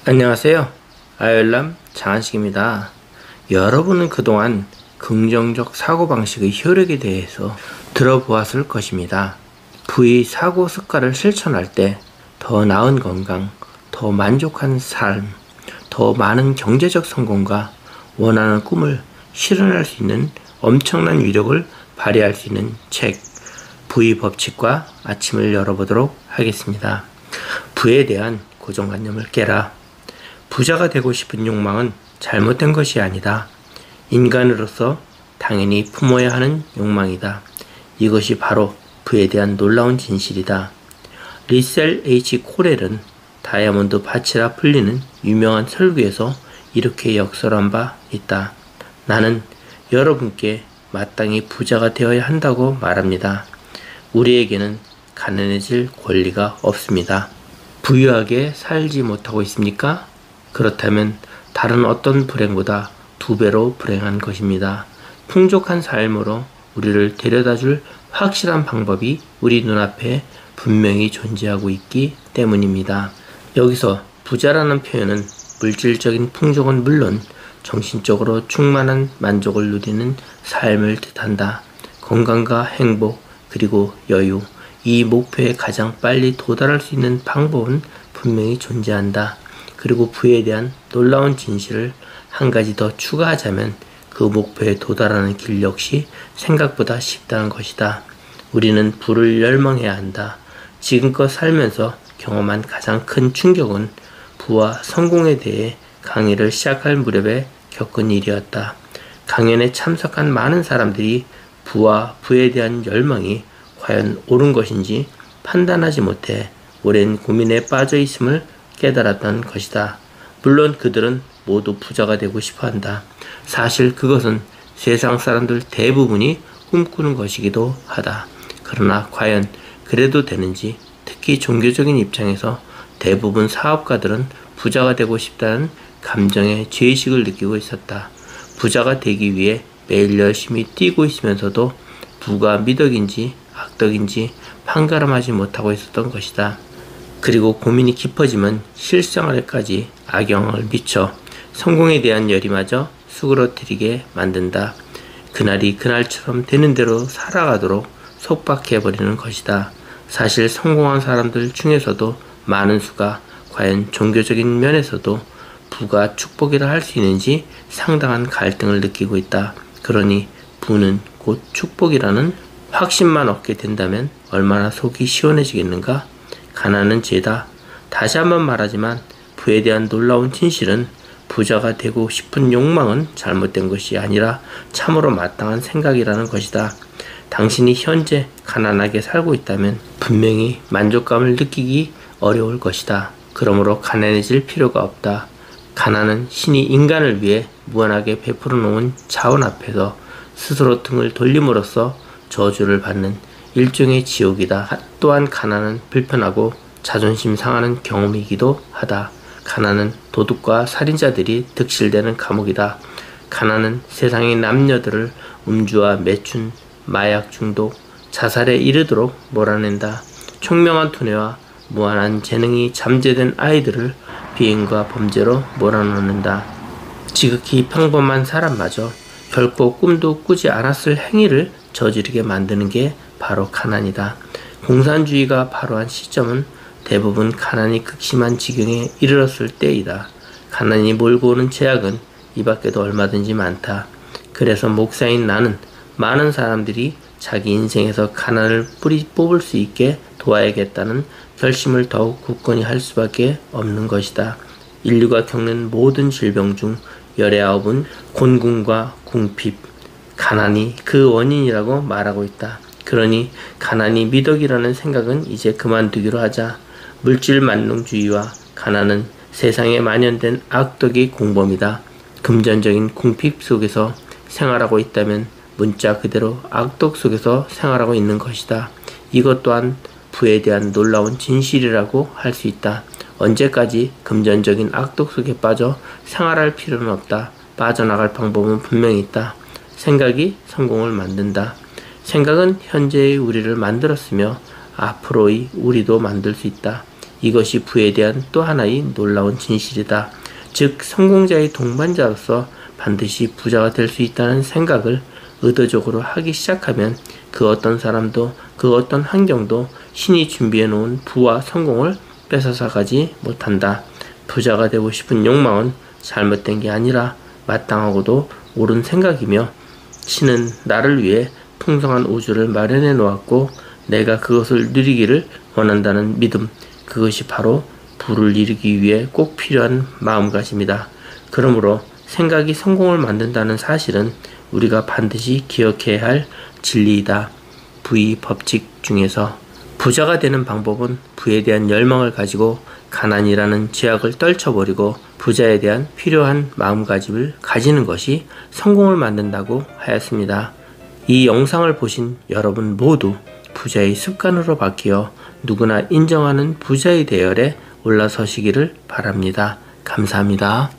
안녕하세요. 아열람 장한식입니다. 여러분은 그동안 긍정적 사고방식의 효력에 대해서 들어보았을 것입니다. 부의 사고 습관을 실천할 때 더 나은 건강, 더 만족한 삶, 더 많은 경제적 성공과 원하는 꿈을 실현할 수 있는 엄청난 위력을 발휘할 수 있는 책, 부의 법칙과 아침을 열어보도록 하겠습니다. 부에 대한 고정관념을 깨라. 부자가 되고 싶은 욕망은 잘못된 것이 아니다. 인간으로서 당연히 품어야 하는 욕망이다. 이것이 바로 부에 대한 놀라운 진실이다. 리셀 H. 코렐은 다이아몬드 밭이라 불리는 유명한 설교에서 이렇게 역설한 바 있다. 나는 여러분께 마땅히 부자가 되어야 한다고 말합니다. 우리에게는 가난해질 권리가 없습니다. 부유하게 살지 못하고 있습니까? 그렇다면 다른 어떤 불행보다 2배로 불행한 것입니다. 풍족한 삶으로 우리를 데려다줄 확실한 방법이 우리 눈앞에 분명히 존재하고 있기 때문입니다. 여기서 부자라는 표현은 물질적인 풍족은 물론 정신적으로 충만한 만족을 누리는 삶을 뜻한다. 건강과 행복 그리고 여유, 이 목표에 가장 빨리 도달할 수 있는 방법은 분명히 존재한다. 그리고 부에 대한 놀라운 진실을 한 가지 더 추가하자면 그 목표에 도달하는 길 역시 생각보다 쉽다는 것이다. 우리는 부를 열망해야 한다. 지금껏 살면서 경험한 가장 큰 충격은 부와 성공에 대해 강의를 시작할 무렵에 겪은 일이었다. 강연에 참석한 많은 사람들이 부와 부에 대한 열망이 과연 옳은 것인지 판단하지 못해 오랜 고민에 빠져 있음을 깨달았던 것이다. 물론 그들은 모두 부자가 되고 싶어 한다. 사실 그것은 세상 사람들 대부분이 꿈꾸는 것이기도 하다. 그러나 과연 그래도 되는지, 특히 종교적인 입장에서 대부분 사업가들은 부자가 되고 싶다는 감정의 죄의식을 느끼고 있었다. 부자가 되기 위해 매일 열심히 뛰고 있으면서도 부가 미덕인지 악덕인지 판가름하지 못하고 있었던 것이다. 그리고 고민이 깊어지면 실생활에까지 악영향을 미쳐 성공에 대한 열의마저 수그러뜨리게 만든다. 그날이 그날처럼 되는 대로 살아가도록 속박해버리는 것이다. 사실 성공한 사람들 중에서도 많은 수가 과연 종교적인 면에서도 부가 축복이라 할 수 있는지 상당한 갈등을 느끼고 있다. 그러니 부는 곧 축복이라는 확신만 얻게 된다면 얼마나 속이 시원해지겠는가? 가난은 죄다. 다시 한번 말하지만 부에 대한 놀라운 진실은 부자가 되고 싶은 욕망은 잘못된 것이 아니라 참으로 마땅한 생각이라는 것이다. 당신이 현재 가난하게 살고 있다면 분명히 만족감을 느끼기 어려울 것이다. 그러므로 가난해질 필요가 없다. 가난은 신이 인간을 위해 무한하게 베풀어 놓은 자원 앞에서 스스로 등을 돌림으로써 저주를 받는 일종의 지옥이다. 또한 가난은 불편하고 자존심 상하는 경험이기도 하다. 가난은 도둑과 살인자들이 득실되는 감옥이다. 가난은 세상의 남녀들을 음주와 매춘, 마약 중독, 자살에 이르도록 몰아낸다. 총명한 두뇌와 무한한 재능이 잠재된 아이들을 비행과 범죄로 몰아넣는다. 지극히 평범한 사람마저 결코 꿈도 꾸지 않았을 행위를 저지르게 만드는 게 바로 가난이다. 공산주의가 바로한 시점은 대부분 가난이 극심한 지경에 이르렀을 때이다. 가난이 몰고 오는 죄악은 이 밖에도 얼마든지 많다. 그래서 목사인 나는 많은 사람들이 자기 인생에서 가난을 뿌리 뽑을 수 있게 도와야겠다는 결심을 더욱 굳건히 할 수밖에 없는 것이다. 인류가 겪는 모든 질병 중 19은 곤궁과 궁핍, 가난이 그 원인이라고 말하고 있다. 그러니 가난이 미덕이라는 생각은 이제 그만두기로 하자. 물질 만능주의와 가난은 세상에 만연된 악덕의 공범이다. 금전적인 궁핍 속에서 생활하고 있다면 문자 그대로 악덕 속에서 생활하고 있는 것이다. 이것 또한 부에 대한 놀라운 진실이라고 할 수 있다. 언제까지 금전적인 악덕 속에 빠져 생활할 필요는 없다. 빠져나갈 방법은 분명히 있다. 생각이 성공을 만든다. 생각은 현재의 우리를 만들었으며 앞으로의 우리도 만들 수 있다. 이것이 부에 대한 또 하나의 놀라운 진실이다. 즉 성공자의 동반자로서 반드시 부자가 될 수 있다는 생각을 의도적으로 하기 시작하면 그 어떤 사람도 그 어떤 환경도 신이 준비해 놓은 부와 성공을 뺏어서가지 못한다. 부자가 되고 싶은 욕망은 잘못된 게 아니라 마땅하고도 옳은 생각이며 신은 나를 위해 풍성한 우주를 마련해 놓았고 내가 그것을 누리기를 원한다는 믿음, 그것이 바로 부를 이루기 위해 꼭 필요한 마음가짐이다. 그러므로 생각이 성공을 만든다는 사실은 우리가 반드시 기억해야 할 진리이다. 부의 법칙 중에서 부자가 되는 방법은 부에 대한 열망을 가지고 가난이라는 죄악을 떨쳐버리고 부자에 대한 필요한 마음가짐을 가지는 것이 성공을 만든다고 하였습니다. 이 영상을 보신 여러분 모두 부자의 습관으로 바뀌어 누구나 인정하는 부자의 대열에 올라서시기를 바랍니다. 감사합니다.